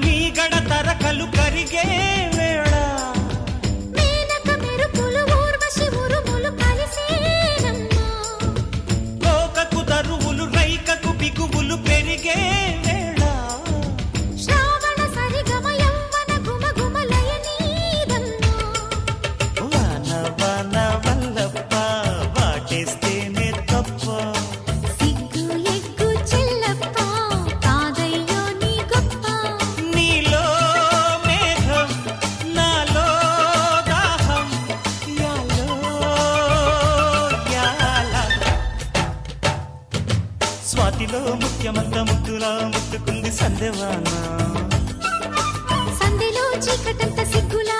మీగడ తరకలు కరిగే వేళ మేనక మెరుపులు ఊర్వశి ఉరుములు కలిసేనమ్మా కోకకు దరువులు రైకకు బిగువులు పెరిగే వేళ శ్రావణ సరిగమ యవ్వన గుమగుమలయ నీదమ్మా వాన వాన వల్లప్ప వాటేస్తేనే తప్ప సిగ్గు ఎగ్గు చెల్లప్ప కాదయ్యో నీ గొప్ప నీలో మేఘం నాలో దాహం యాలో యాల స్వాతిలో ముఖ్యమంత ముద్దులా ముట్టుకుంది సందేవాన సందెలో చీకటంత సిగ్గులా